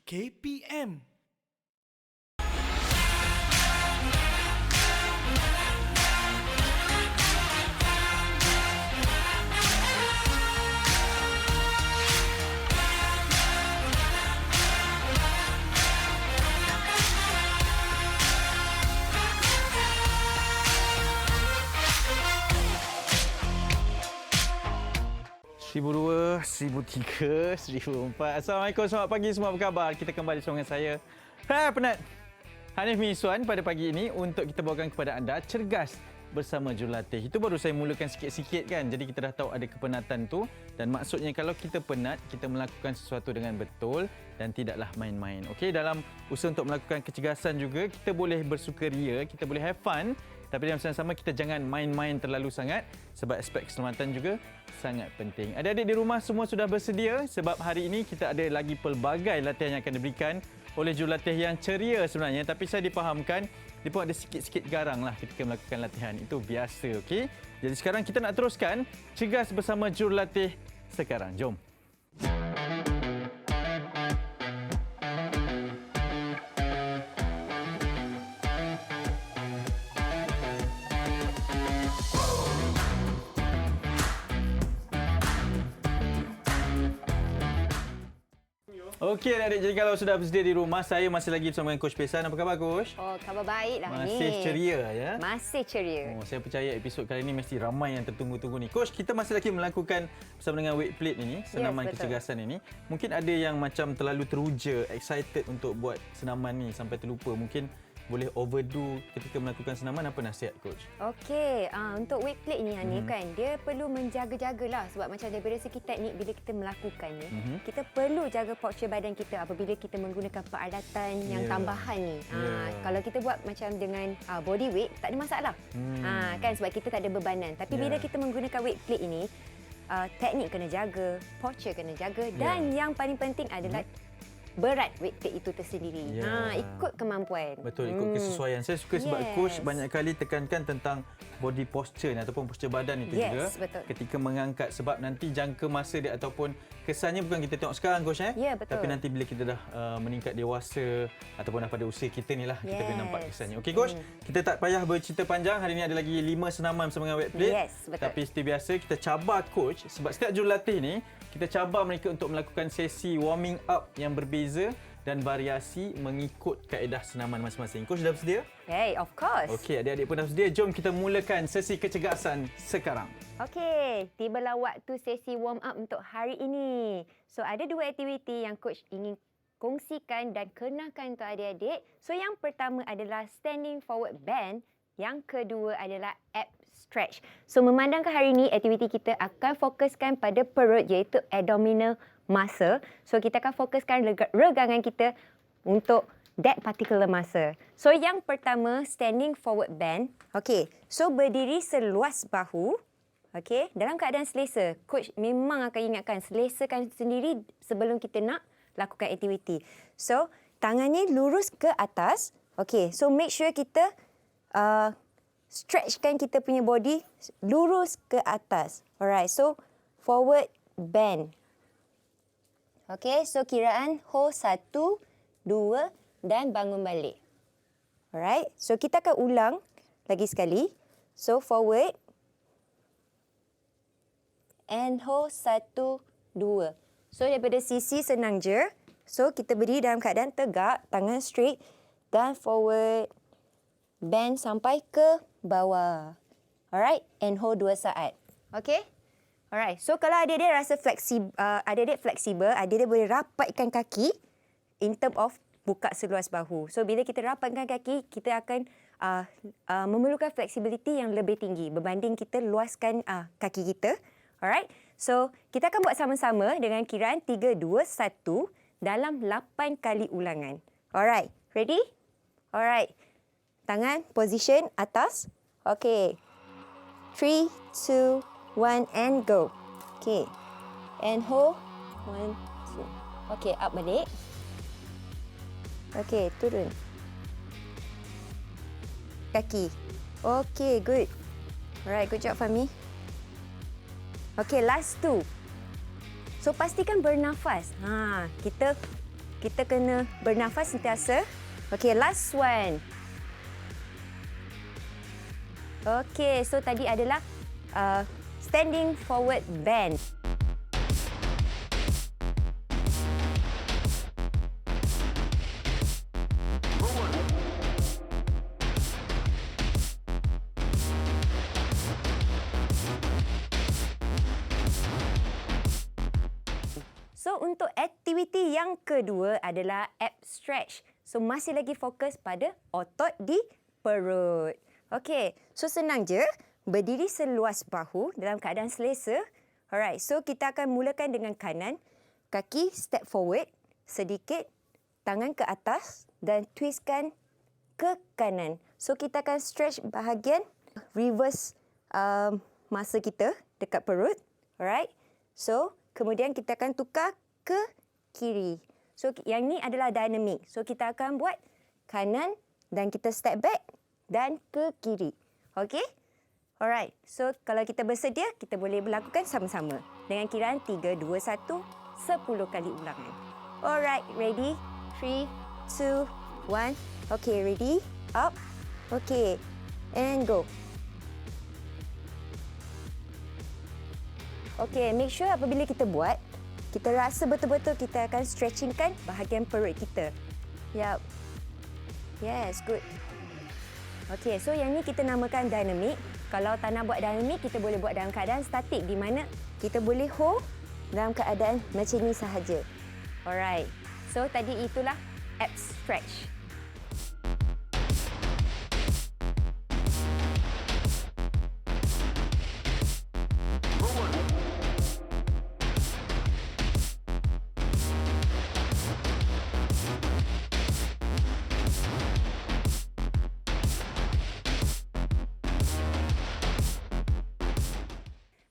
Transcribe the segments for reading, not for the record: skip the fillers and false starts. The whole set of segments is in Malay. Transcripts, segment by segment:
KPM. Seribu 1003, 1004. Assalamualaikum, selamat pagi semua, apa khabar? Kita kembali bersama dengan saya, penat Hanif Miswan pada pagi ini untuk kita bawakan kepada anda Cergas bersama Jurulatih. Itu baru saya mulakan sikit-sikit kan, jadi kita dah tahu ada kepenatan tu dan maksudnya kalau kita penat, kita melakukan sesuatu dengan betul dan tidaklah main-main. Okey, dalam usaha untuk melakukan kecergasan juga, kita boleh bersukaria, kita boleh have fun, tapi dalam sama-sama kita jangan main-main terlalu sangat sebab aspek keselamatan juga sangat penting. Adik-adik di rumah semua sudah bersedia sebab hari ini kita ada lagi pelbagai latihan yang akan diberikan oleh jurulatih yang ceria sebenarnya, tapi saya dipahamkan dia pun ada sikit-sikit garang lah ketika melakukan latihan. Itu biasa, okey? Jadi sekarang kita nak teruskan Cergas bersama jurulatih sekarang. Jom. Okey adik-adik, jadi kalau sudah bersedia di rumah, saya masih lagi bersama dengan Coach Pesan. Apa khabar Coach? Oh, khabar baik lah ni. Masih ceria ya? Masih ceria. Oh, saya percaya episod kali ini mesti ramai yang tertunggu-tunggu ni. Coach, kita masih lagi melakukan bersama dengan weight plate ini, senaman kecergasan ini. Mungkin ada yang macam terlalu teruja, excited untuk buat senaman ni sampai terlupa. Mungkin boleh overdo ketika melakukan senaman. Apa nasihat Coach? Okey, untuk weight plate ni Hanif kan, dia perlu menjaga-jagalah sebab macam daripada segi teknik bila kita melakukannya, kita perlu jaga posture badan kita apabila kita menggunakan peralatan yang tambahan ni. Kalau kita buat macam dengan body weight, tak ada masalah. Kan sebab kita tak ada bebanan. Tapi bila kita menggunakan weight plate ini, teknik kena jaga, posture kena jaga dan yang paling penting adalah berat weight plate itu tersendiri. Ikut kemampuan. Betul, ikut kesesuaian. Saya suka sebab coach banyak kali tekankan tentang body posture ni ataupun posture badan itu juga. Betul. Ketika mengangkat sebab nanti jangka masa dia ataupun kesannya bukan kita tengok sekarang coach betul. Tapi nanti bila kita dah meningkat dewasa ataupun dah pada usia kita ni lah kita boleh nampak kesannya. Okey coach, kita tak payah bercerita panjang. Hari ini ada lagi 5 senaman bersama dengan weight plate. Betul. Tapi seperti biasa kita cabar coach sebab setiap jurulatih ni kita cabar mereka untuk melakukan sesi warming up yang berbeza dan variasi mengikut kaedah senaman masing-masing. Coach dah bersedia? Hey, of course. Okey, adik-adik pun dah bersedia. Jom kita mulakan sesi kecergasan sekarang. Okey, tibalah waktu sesi warm up untuk hari ini. So, ada 2 aktiviti yang coach ingin kongsikan dan kenalkan untuk adik-adik. So, yang pertama adalah standing forward bend. Yang kedua adalah ab stretch. So, memandangkan hari ini aktiviti kita akan fokuskan pada perut iaitu abdominal muscle. So, kita akan fokuskan regangan kita untuk that particular muscle. So, yang pertama, standing forward bend. Okey, so berdiri seluas bahu. Okey, dalam keadaan selesa. Coach memang akan ingatkan, selesakan sendiri sebelum kita nak lakukan aktiviti. So, tangannya lurus ke atas. Okey, so make sure kita stretchkan kita punya body lurus ke atas. Alright, so forward bend. Okey, so kiraan hold 1, 2 dan bangun balik. Alright, so kita akan ulang lagi sekali. So forward and hold 1, 2. So daripada sisi senang je. So kita berdiri dalam keadaan tegak, tangan straight dan forward. Bend sampai ke bawah. Alright, and hold 2 saat. Okay? Alright, so kalau adik-adik rasa fleksibel, adik-adik boleh rapatkan kaki in term of buka seluas bahu. So, bila kita rapatkan kaki, kita akan memerlukan fleksibiliti yang lebih tinggi berbanding kita luaskan kaki kita. Alright, so kita akan buat sama-sama dengan kiraan 3, 2, 1 dalam 8 kali ulangan. Alright, ready? Alright. Tangan position atas. Okey. 3, 2, 1 and go. Okey. And hold. 1, 2. Okey, up balik. Okey, turun. Kaki. Okey, good. Alright, good job Fahmi. Okey, last 2. So pastikan bernafas. Kita kita kena bernafas sentiasa. Okey, last one. Okey, so tadi adalah standing forward bend. So, untuk aktiviti yang kedua adalah ab stretch. So, masih lagi fokus pada otot di perut. Okey, so senang je. Berdiri seluas bahu dalam keadaan selesa. Alright, so kita akan mulakan dengan kanan. Kaki step forward sedikit. Tangan ke atas dan twistkan ke kanan. So, kita akan stretch bahagian reverse masa kita dekat perut. Alright, so kemudian kita akan tukar ke kiri. So, yang ni adalah dynamic. So, kita akan buat kanan dan kita step back dan ke kiri. Okey? Alright. So, kalau kita bersedia, kita boleh melakukan sama-sama. Dengan kiraan 3, 2, 1, 10 kali ulangan. Alright. Ready? 3, 2, 1. Okey, ready? Up. Okey. And go. Okey, make sure apabila kita buat, kita rasa betul-betul kita akan stretchingkan bahagian perut kita. Yup. Yes, good. Okey, so yang ni kita namakan dynamic. Kalau tak nak buat dynamic, kita boleh buat dalam keadaan statik di mana kita boleh hold dalam keadaan macam ni sahaja. Alright. So tadi itulah ab stretch.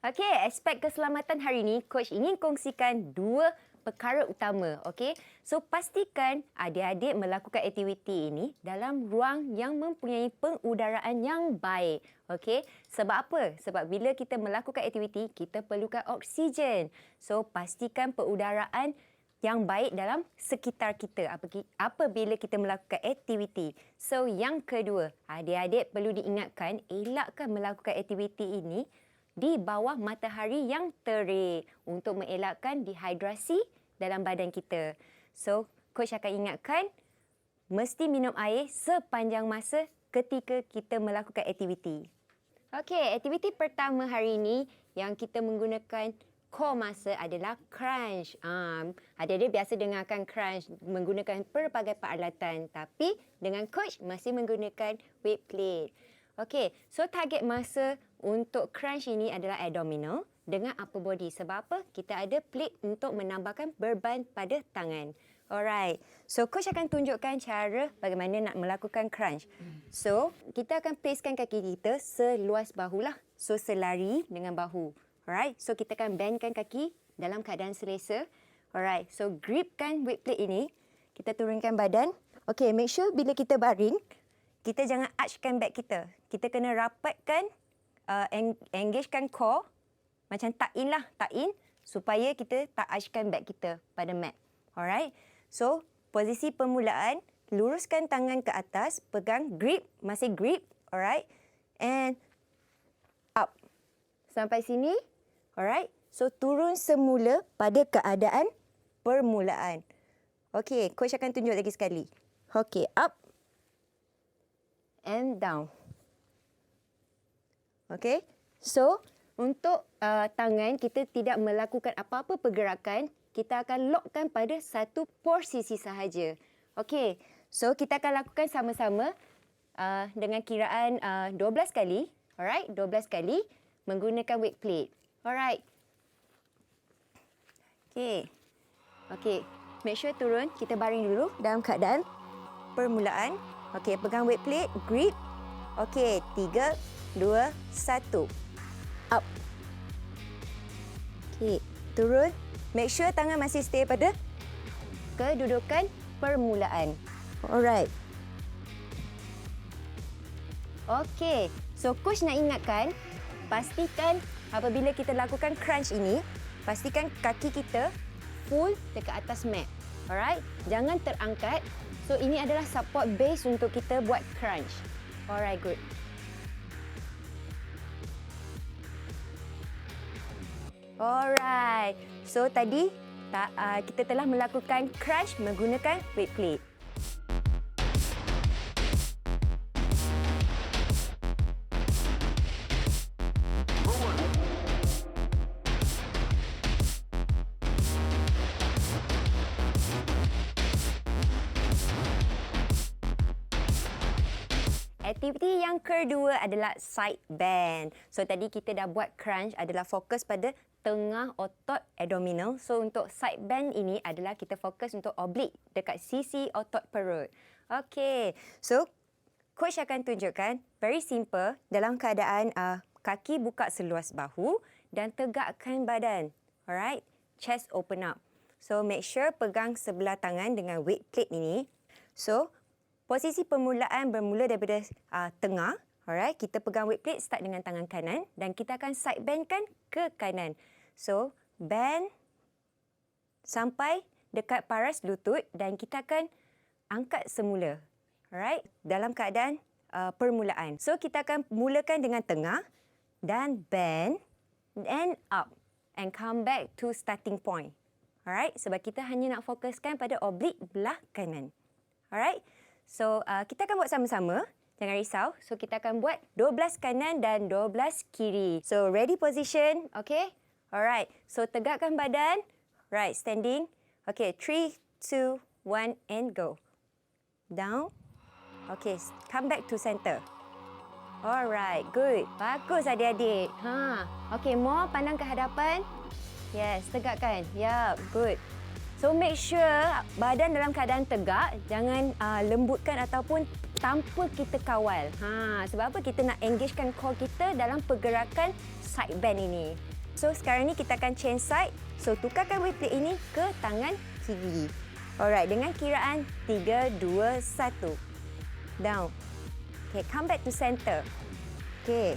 Okey, aspek keselamatan hari ini, Coach ingin kongsikan 2 perkara utama. Okey, so pastikan adik-adik melakukan aktiviti ini dalam ruang yang mempunyai pengudaraan yang baik. Okey, sebab apa? Sebab bila kita melakukan aktiviti, kita perlukan oksigen. So, pastikan pengudaraan yang baik dalam sekitar kita apabila kita melakukan aktiviti. So, yang kedua, adik-adik perlu diingatkan, elakkan melakukan aktiviti ini di bawah matahari yang terik untuk mengelakkan dehidrasi dalam badan kita. So, Coach akan ingatkan, mesti minum air sepanjang masa ketika kita melakukan aktiviti. Okey, aktiviti pertama hari ini yang kita menggunakan core masa adalah crunch. Adik-adik biasa dengarkan crunch menggunakan pelbagai peralatan, tapi dengan Coach masih menggunakan weight plate. Okey, so target masa untuk crunch ini adalah abdominal dengan upper body. Sebab apa? Kita ada plate untuk menambahkan beban pada tangan. Alright. So, Coach akan tunjukkan cara bagaimana nak melakukan crunch. So, kita akan placekan kaki kita seluas bahu lah. So, selari dengan bahu. Alright. So, kita akan bendkan kaki dalam keadaan selesa. Alright. So, gripkan weight plate ini. Kita turunkan badan. Okay, make sure bila kita baring, kita jangan archkan back kita. Kita kena rapatkan, engagekan core. Macam tuck in lah, tuck in. Supaya kita tak archkan back kita pada mat. Alright. So, posisi permulaan, luruskan tangan ke atas, pegang grip, masih grip. Alright. And up. Sampai sini. Alright. So, turun semula pada keadaan permulaan. Okey, Coach akan tunjuk lagi sekali. Okey, up. And down. Okey. So, untuk tangan kita tidak melakukan apa-apa pergerakan, kita akan lockkan pada satu posisi sahaja. Okey. So, kita akan lakukan sama-sama dengan kiraan 12 kali. Alright, 12 kali menggunakan weight plate. Alright. Okey. Okey. Make sure turun. Kita baring dulu dalam keadaan permulaan. Okey, pegang weight plate, grip. Okey, 3, 2, 1. Up. Okey, turun. Make sure tangan masih stay pada kedudukan permulaan. Alright. Okey, so Coach nak ingatkan, pastikan apabila kita lakukan crunch ini, pastikan kaki kita full dekat atas mat. Alright, jangan terangkat. So ini adalah support base untuk kita buat crunch. Alright, good. Alright. So tadi kita telah melakukan crunch menggunakan weight plate. Aktiviti yang kedua adalah side bend. So tadi kita dah buat crunch adalah fokus pada tengah otot abdominal. So untuk side bend ini adalah kita fokus untuk oblique dekat sisi otot perut. Okey. So coach akan tunjukkan very simple dalam keadaan kaki buka seluas bahu dan tegakkan badan. Alright. Chest open up. So make sure pegang sebelah tangan dengan weight plate ini. So posisi permulaan bermula daripada tengah. Alright, kita pegang weight plate, start dengan tangan kanan dan kita akan side bendkan ke kanan. So, bend sampai dekat paras lutut dan kita akan angkat semula. Alright, dalam keadaan permulaan. So, kita akan mulakan dengan tengah dan bend and up and come back to starting point. Alright, sebab kita hanya nak fokuskan pada oblique belah kanan. Alright. So, kita akan buat sama-sama. Jangan risau. So, kita akan buat 12 kanan dan 12 kiri. So, ready position. Okay. Alright. So, tegakkan badan. Right. Standing. Okay. 3, 2, 1 and go. Down. Okay. Come back to center. Alright. Good. Bagus adik-adik. Okay. More pandang ke hadapan. Yes. Tegakkan. Yup. Good. So make sure badan dalam keadaan tegak, jangan lembutkan ataupun tanpa kita kawal. Sebab apa? Kita nak engagekan core kita dalam pergerakan side bend ini. So sekarang ni kita akan change side. So tukarkan weight plate ini ke tangan kiri. Alright, dengan kiraan 3, 2, 1. Down. Okay, come back to center. Okay.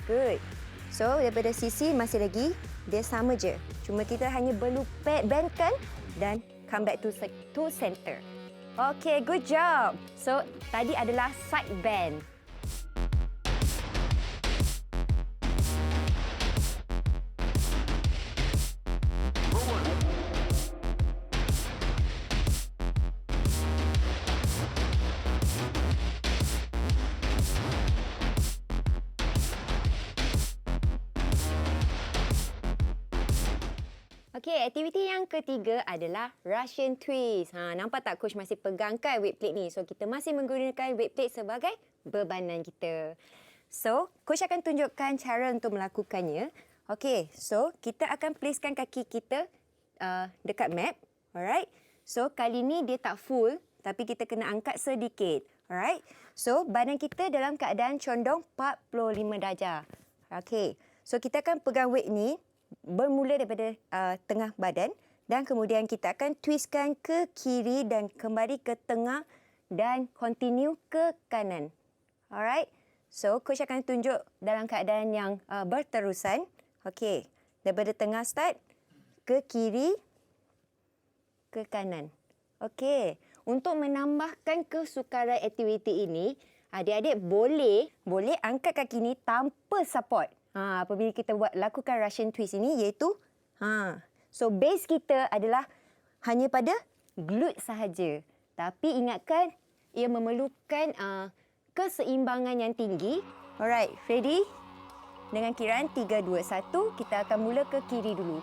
Good. So daripada sisi masih lagi dia sama je. Cuma kita hanya perlu bendkan dan come back to center. Okay, good job. So, tadi adalah side bend. Okey, aktiviti yang ketiga adalah Russian twist. Nampak tak coach masih pegangkan weight plate ni. So, kita masih menggunakan weight plate sebagai bebanan kita. So, coach akan tunjukkan cara untuk melakukannya. Okey, so kita akan placekan kaki kita dekat mat. Alright. So, kali ni dia tak full tapi kita kena angkat sedikit. Alright. So, badan kita dalam keadaan condong 45 darjah. Okey. So, kita akan pegang weight ni bermula daripada tengah badan dan kemudian kita akan twistkan ke kiri dan kembali ke tengah dan continue ke kanan. Alright. So, coach akan tunjuk dalam keadaan yang berterusan. Okey. Daripada tengah start ke kiri ke kanan. Okey. Untuk menambahkan kesukaran aktiviti ini, adik-adik boleh angkat kaki ni tanpa support. Apabila kita lakukan Russian twist ini iaitu so base kita adalah hanya pada glute sahaja. Tapi ingatkan ia memerlukan keseimbangan yang tinggi. Alright, ready? Dengan kiraan 3 2 1 kita akan mula ke kiri dulu.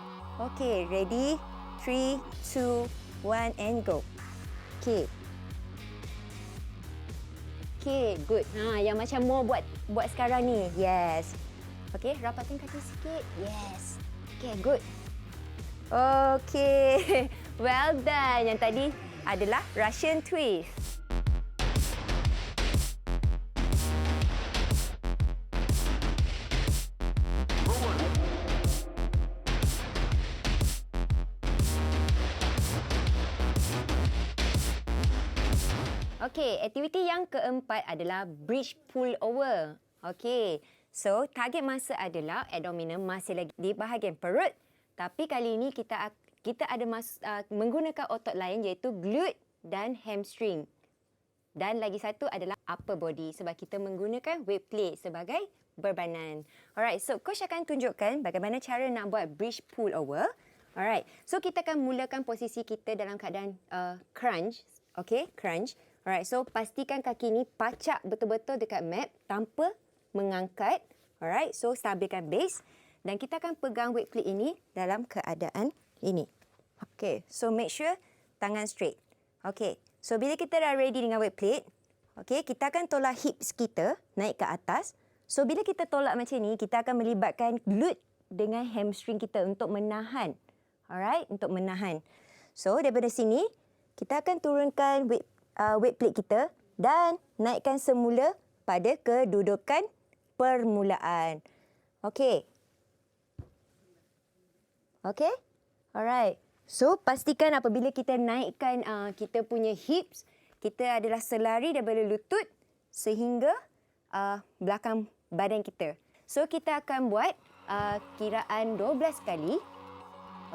Okey, ready? 3 2 1 and go. Okey. Okey, good. Yang macam mau buat sekarang ni. Yes. Okey, rapatkan kaki sikit. Yes. Okey, good. Okey. Well done. Yang tadi adalah Russian twist. Okey, aktiviti yang keempat adalah bridge pull over. Okey. So, target masa adalah abdominal masih lagi di bahagian perut. Tapi kali ini kita kita ada menggunakan otot lain iaitu glute dan hamstring. Dan lagi satu adalah upper body sebab kita menggunakan weight plate sebagai berbanan. Alright, so coach akan tunjukkan bagaimana cara nak buat bridge pull over. Alright, so kita akan mulakan posisi kita dalam keadaan crunch. Okay, crunch. Alright, so pastikan kaki ni pacak betul-betul dekat mat tanpa mengangkat. Alright, so stabilkan base. Dan kita akan pegang weight plate ini dalam keadaan ini. Okay, so make sure tangan straight. Okay, so bila kita dah ready dengan weight plate, okay, kita akan tolak hips kita naik ke atas. So bila kita tolak macam ni, kita akan melibatkan glute dengan hamstring kita untuk menahan. Alright, untuk menahan. So daripada sini, kita akan turunkan weight plate kita dan naikkan semula pada kedudukan permulaan. Okey. Okey? Alright. So pastikan apabila kita naikkan kita punya hips, kita adalah selari daripada lutut sehingga belakang badan kita. So kita akan buat kiraan 12 kali.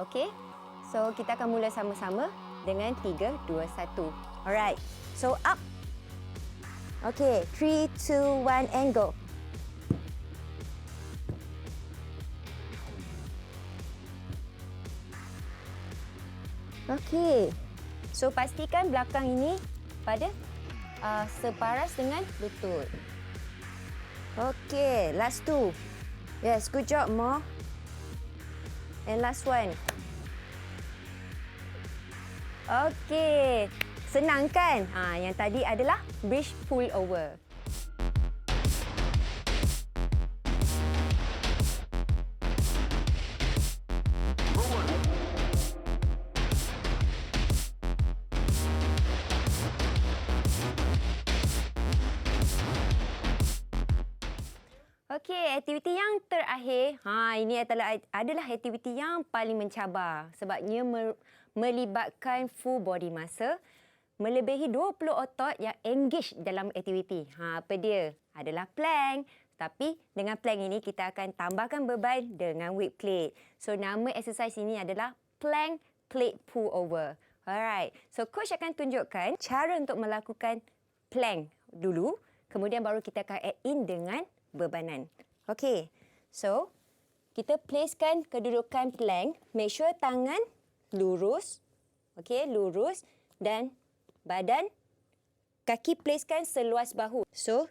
Okey. So kita akan mula sama-sama dengan 3, 2, 1. Alright. So up. Okey, 3, 2, 1 and go. Okey. So pastikan belakang ini pada separas dengan lutut. Okey, last 2. Yes, good job, Mo. And last one. Okey. Senang kan? Yang tadi adalah bridge pull over. Okey, aktiviti yang terakhir, ini adalah aktiviti yang paling mencabar sebabnya melibatkan full body massa, melebihi 20 otot yang engage dalam aktiviti. Apa dia? Adalah plank. Tapi dengan plank ini kita akan tambahkan beban dengan weight plate. So nama exercise ini adalah plank plate pull over. Alright. So coach akan tunjukkan cara untuk melakukan plank dulu, kemudian baru kita akan add in dengan bebanan. Okey. So, kita placekan kedudukan plank. Make sure tangan lurus. Okey, lurus. Dan badan, kaki placekan seluas bahu. So,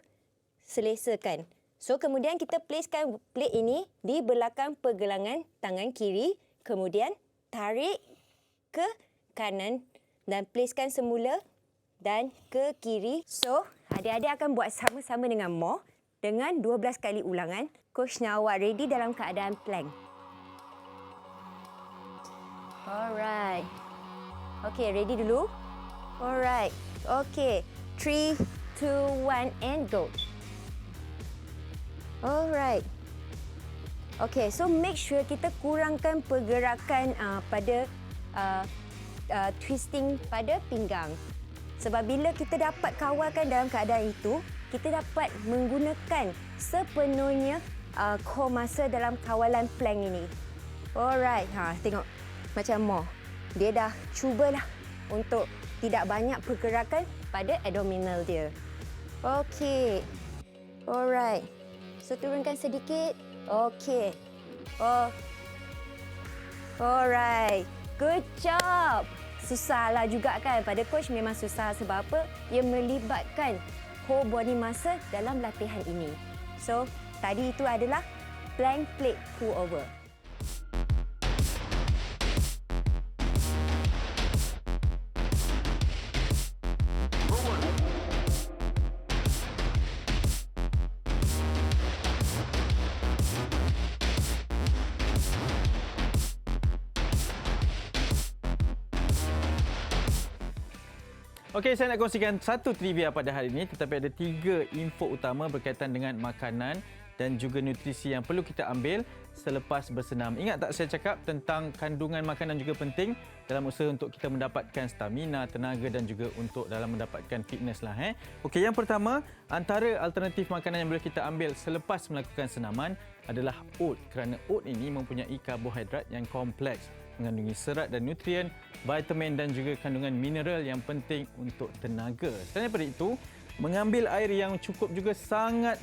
selesakan. So, kemudian kita placekan plate ini di belakang pergelangan tangan kiri. Kemudian, tarik ke kanan dan placekan semula dan ke kiri. So, adik-adik akan buat sama-sama dengan Mo. Dengan 12 kali ulangan, coach nak awak ready dalam keadaan plank. Alright. Okay, ready dulu. Alright. Okay. 3, 2, 1 and go. Alright. Okay, so make sure kita kurangkan pergerakan pada twisting pada pinggang. Sebab bila kita dapat kawalkan dalam keadaan itu, kita dapat menggunakan sepenuhnya core muscle dalam kawalan plank ini. Alright, tengok macam Mo. Dia dah cubalah untuk tidak banyak pergerakan pada abdominal dia. Okey. Alright. So turunkan sedikit. Okey. Alright. Good job. Susahlah juga kan, pada coach memang susah sebab apa? Ia melibatkan whole body muscle dalam latihan ini. So, tadi itu adalah plank plate pull over. Okey, saya nak kongsikan satu trivia pada hari ini, tetapi ada 3 info utama berkaitan dengan makanan dan juga nutrisi yang perlu kita ambil selepas bersenam. Ingat tak saya cakap tentang kandungan makanan juga penting dalam usaha untuk kita mendapatkan stamina, tenaga dan juga untuk dalam mendapatkan fitness lah. Okey, yang pertama, antara alternatif makanan yang boleh kita ambil selepas melakukan senaman adalah oat. Kerana oat ini mempunyai karbohidrat yang kompleks, mengandungi serat dan nutrien, vitamin dan juga kandungan mineral yang penting untuk tenaga. Selain daripada itu, mengambil air yang cukup juga sangat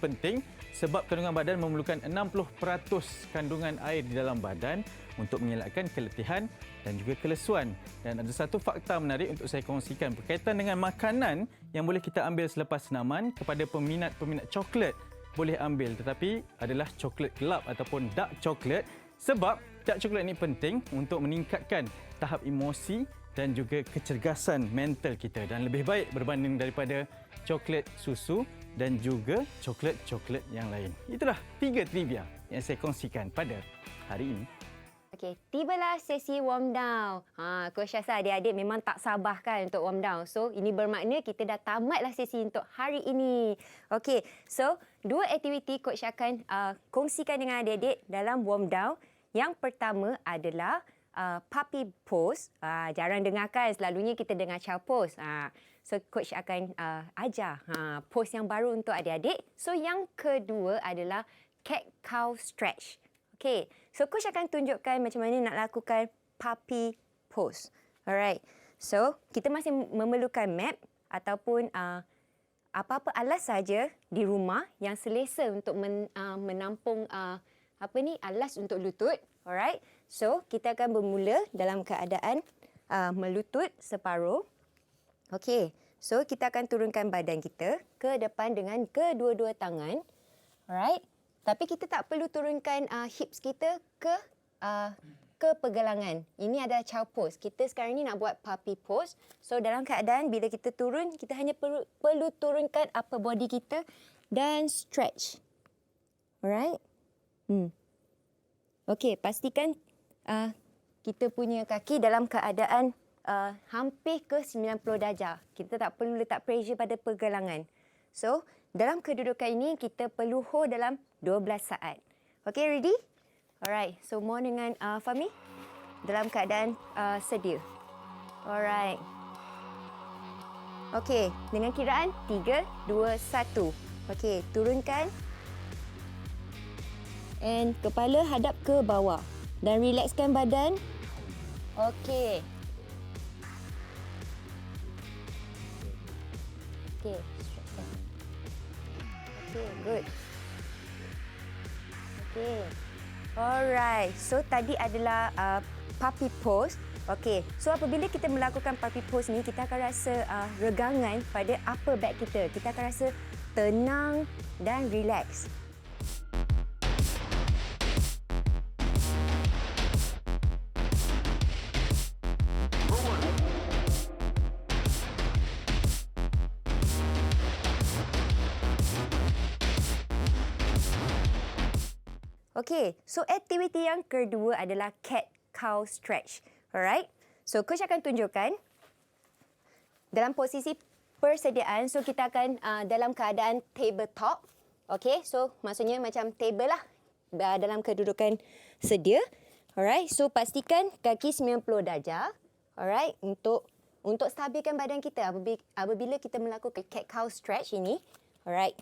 penting sebab kandungan badan memerlukan 60% kandungan air di dalam badan untuk mengelakkan keletihan dan juga kelesuan. Dan ada satu fakta menarik untuk saya kongsikan berkaitan dengan makanan yang boleh kita ambil selepas senaman. Kepada peminat-peminat coklat boleh ambil, tetapi adalah coklat gelap ataupun dark coklat, sebab dark coklat ini penting untuk meningkatkan tahap emosi dan juga kecergasan mental kita dan lebih baik berbanding daripada coklat susu dan juga coklat-coklat yang lain. Itulah 3 trivia yang saya kongsikan pada hari ini. Okey, tibalah sesi warm down. Coach rasa adik-adik memang tak sabar kan untuk warm down. So, ini bermakna kita dah tamatlah sesi untuk hari ini. Okey, so 2 aktiviti Coach akan kongsikan dengan adik-adik dalam warm down. Yang pertama adalah puppy pose. Jarang dengar kan, selalunya kita dengar child pose. So, Coach akan ajar pose yang baru untuk adik-adik. So, yang kedua adalah cat-cow stretch. Okay, so Coach akan tunjukkan macam mana nak lakukan puppy pose. Alright, so kita masih memerlukan mat ataupun apa-apa alas saja di rumah yang selesa untuk menampung alas untuk lutut. Alright, so kita akan bermula dalam keadaan melutut separuh. Okay, so kita akan turunkan badan kita ke depan dengan kedua-dua tangan. Alright. Tapi kita tak perlu turunkan hips kita ke pergelangan. Ini adalah child pose. Kita sekarang ni nak buat puppy pose. So dalam keadaan bila kita turun, kita hanya perlu turunkan upper body kita dan stretch. Alright? Okey, pastikan kita punya kaki dalam keadaan hampir ke 90 darjah. Kita tak perlu letak pressure pada pergelangan. So, dalam kedudukan ini, kita perlu hold dalam 12 saat. Okay, ready? Alright, so mohon dengan Fahmi dalam keadaan sedia. Alright. Okay, dengan kiraan 3, 2, 1. Okay, turunkan. And kepala hadap ke bawah. Dan relaxkan badan. Okay. Okay. Okay, good. Okay. Alright. So, tadi adalah puppy pose. Okay. So, apabila kita melakukan puppy pose ni, kita akan rasa regangan pada upper back kita. Kita akan rasa tenang dan relax. Okay, so aktiviti yang kedua adalah cat-cow stretch. Alright, so Coach akan tunjukkan dalam posisi persediaan. So kita akan dalam keadaan tabletop. Okay, so maksudnya macam table lah dalam kedudukan sedia. Alright, so pastikan kaki 90 darjah. Alright, untuk stabilkan badan kita apabila kita melakukan cat-cow stretch ini. Alright,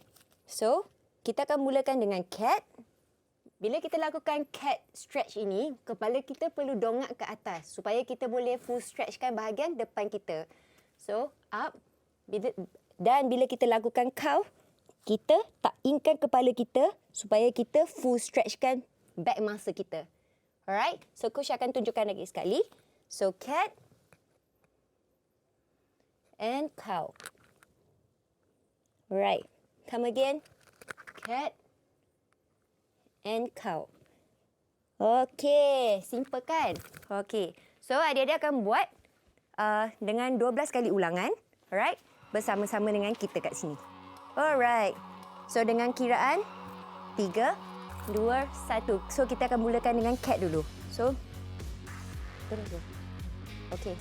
so kita akan mulakan dengan cat. Bila kita lakukan cat stretch ini, kepala kita perlu dongak ke atas supaya kita boleh full stretchkan bahagian depan kita. So, up. Bila kita lakukan cow, kita takingkan kepala kita supaya kita full stretchkan back muscle kita. Alright? So, Coach akan tunjukkan lagi sekali. So, cat and cow. Alright. Come again. Cat and cow. Okey, simple kan? Okey. So, adik-adik akan buat dengan 12 kali ulangan. Alright? Bersama-sama dengan kita kat sini. Alright. So, dengan kiraan 3, 2, 1. So, kita akan mulakan dengan cat dulu. So, turun dulu. Okey.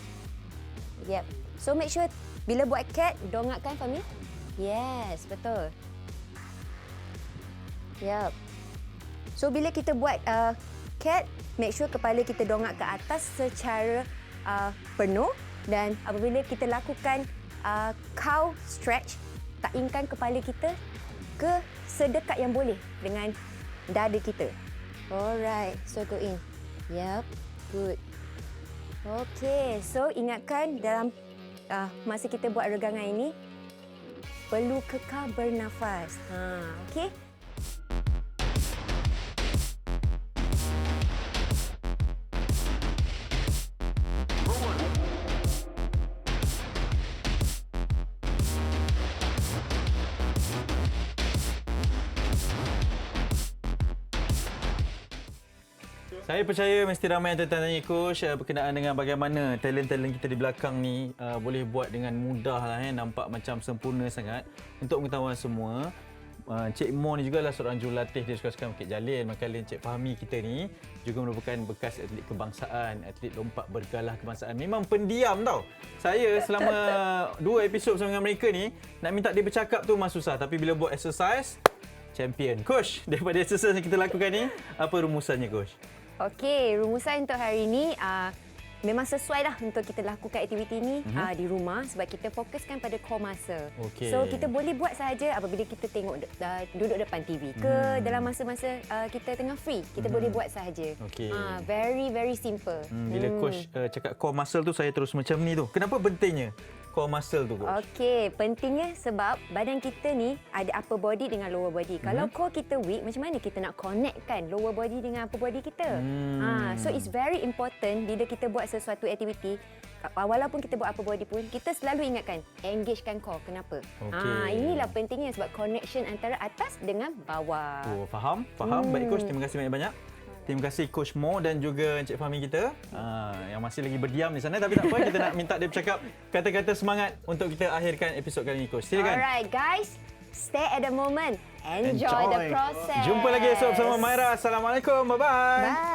Yep. So, make sure bila buat cat, dongakkan Fahmi. Yes, betul. Yep. So bila kita buat cat, make sure kepala kita dongak ke atas secara penuh, dan apabila kita lakukan cow stretch, taingkan kepala kita ke sedekat yang boleh dengan dada kita. Alright, so go in. Yep, good. Okay, so ingatkan dalam masa kita buat regangan ini, perlu kekal bernafas. Okay. Saya percaya mesti ramai yang tanya coach berkenaan dengan bagaimana talent-talent kita di belakang ni boleh buat dengan mudah lah, nampak macam sempurna sangat. Untuk pengetahuan semua, Cik Mo ni juga lah seorang jurulatih dia suka-suka Bukit Jalil. Maka Cik Fahmi kita ni juga merupakan bekas atlet kebangsaan, atlet lompat bergalah kebangsaan. Memang pendiam tau. Saya selama 2 episod bersama dengan mereka ni, nak minta dia bercakap tu memang susah. Tapi bila buat exercise, champion. Coach, daripada exercise yang kita lakukan ni, apa rumusannya coach? Okey, rumusan untuk hari ini memang sesuai lah untuk kita lakukan aktiviti ni di rumah, sebab kita fokuskan pada core muscle. Okay. So kita boleh buat sahaja apabila kita tengok duduk depan TV ke dalam masa-masa kita tengah free, kita boleh buat sahaja. Okay. Very simple. Bila coach cakap core muscle tu, saya terus macam ni tu. Kenapa pentingnya core muscle tu coach? Okey, pentingnya sebab badan kita ni ada upper body dengan lower body. Kalau core kita weak, macam mana kita nak connectkan lower body dengan upper body kita? So it's very important bila kita buat sesuatu aktiviti, walaupun kita buat upper body pun, kita selalu ingatkan engagekan core. Kenapa? Inilah pentingnya sebab connection antara atas dengan bawah. Oh, faham? Baik coach, terima kasih banyak-banyak. Terima kasih Coach Mo dan juga Encik Fahmi kita yang masih lagi berdiam di sana. Tapi tak apa, kita nak minta dia bercakap kata-kata semangat untuk kita akhirkan episod kali ini, Coach. Silakan. Alright guys, stay at the moment. Enjoy the process. Jumpa lagi esok bersama Maira. Assalamualaikum. Bye-bye. Bye.